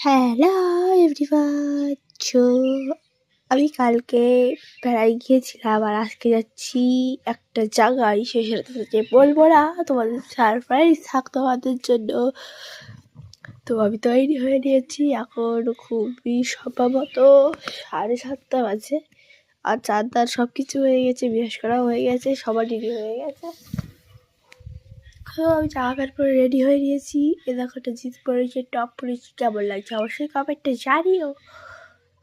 Hello everyone. So আমি কালকে বেড়াই গিয়েছিলাম আর আজকে যাচ্ছি একটা জায়গায়, সেই সাথে বলবো না, তোমাদের সারপ্রাইজ থাকতো আমাদের জন্য। তো আমি তৈরি হয়ে নিয়েছি, এখন খুবই সম্ভবত 7:30 বাজে। আর চাঁদার সব কিছু হয়ে গেছে, বিশেষ করাও হয়ে গেছে, সবার রেডি হয়ে গেছে। আমি জামা প্যান্ট পরে রেডি হয়ে নিয়েছি। এ দেখো একটা জিন্স পরেছি, টপ পরেছি, কেমন লাগছে অবশ্যই কমেন্টে জানিও।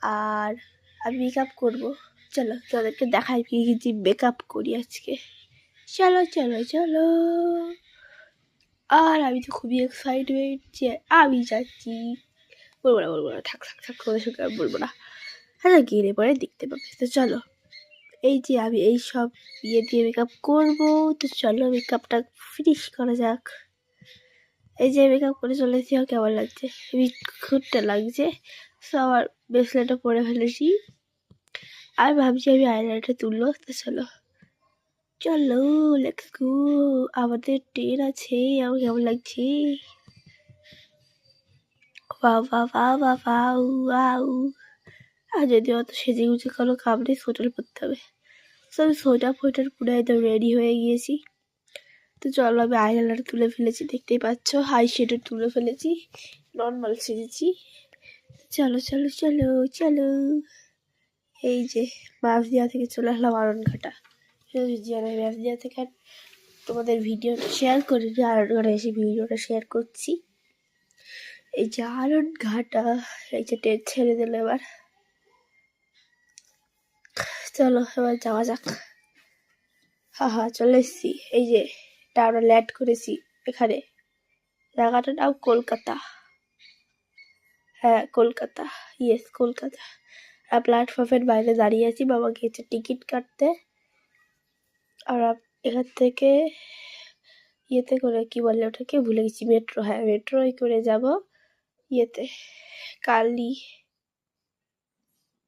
আর আমি মেকআপ করবো, চলো তোদেরকে দেখাই কি কি মেকআপ করি আজকে। চলো চলো চলো। আর আমি তো খুবই এক্সাইটেড যে আমি যাচ্ছি। বলবো না, থাক থাক থাক, ওদের সঙ্গে আর বলবো না। হ্যাঁ, গেলে পরে দেখতে পাবে। তো চলো, এই যে আমি এই সব ইয়ে দিয়ে মেকআপ করবো, তো চলো মেকআপটা ফিনিশ করা যাক। এই যে মেকআপ করে চলেছি, কেমন লাগছে? হেবি ঘুরতে লাগছে। সো আমার ব্রেসলেটটা পরে ফেলেছি। আমি ভাবছি আমি আইলাইনারটা তুললো। তো চলো চলো লেটস গো। আমাদের ট্রেন আছে। আমার কেমন লাগছে? বাহ বাহ বাহ বাহ বাউ বাউ। আর যদি অত সেজে গুজে কোনো কাম নেই, সোয়েটার পরতে হবে। তো আমি সোয়েটার পুরো একদম রেডি হয়ে গিয়েছি। তো চলো, আমি আইলাইনার তুলে ফেলেছি, দেখতেই পাচ্ছ। হাই শেডও তুলে ফেলেছি, নর্মাল সেজেছি। চলো চলো চলো চলো। এই যে মাঝদিয়া থেকে চলে আসলাম আরনঘাটা। মাঝদিয়া থেকে তোমাদের ভিডিওটা শেয়ার করিনি, আরনঘাটা এসে ভিডিওটা শেয়ার করছি। এই যে আরনঘাটা, এই যে ট্রেন ছেড়ে দিল এবার। চলো এবার যাওয়া যাক। চলে এসছি। এই যে এটা আমরা ল্যান্ড করেছি এখানে। জায়গাটার নাম কলকাতা। হ্যাঁ কলকাতা, ইয়েস কলকাতা। আর প্ল্যাটফর্মের বাইরে দাঁড়িয়ে আছি, বাবা গিয়েছে টিকিট কাটতে। আর এখান থেকে ইয়েতে করে, কি বলে ওটাকে, ভুলে গেছি, মেট্রো। হ্যাঁ মেট্রোয় করে যাব ইয়েতে, কালী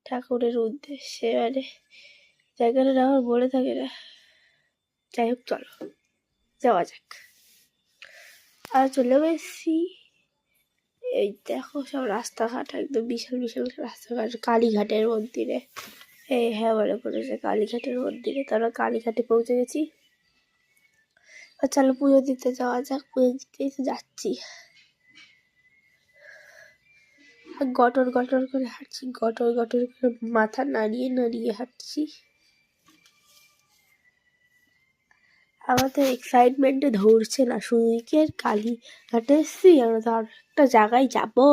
ঠাকুরের উদ্দেশ্যে। মানে জায়গাটা আমার মনে থাকে না। যাই হোক চলো যাওয়া যাক। আর চলে এসেছি। এই দেখো সব রাস্তাঘাট, একদম বিশাল বিশাল রাস্তাঘাট। কালীঘাটের মন্দিরে, হ্যাঁ বলে পড়েছে কালীঘাটের মন্দিরে। তো আমরা কালীঘাটে পৌঁছে গেছি। আর চলো পুজো দিতে যাওয়া যাক। পুজো দিতেই তো যাচ্ছি। গটর গটর করে হাঁটছি, গটর গটর করে মাথা নাড়িয়ে নাড়িয়ে হাঁটছি। আমাদের এক্সাইটমেন্টে ধরছে না, শুধু কালীঘাটে এসছি, আমরা তো আর একটা জায়গায় যাবো।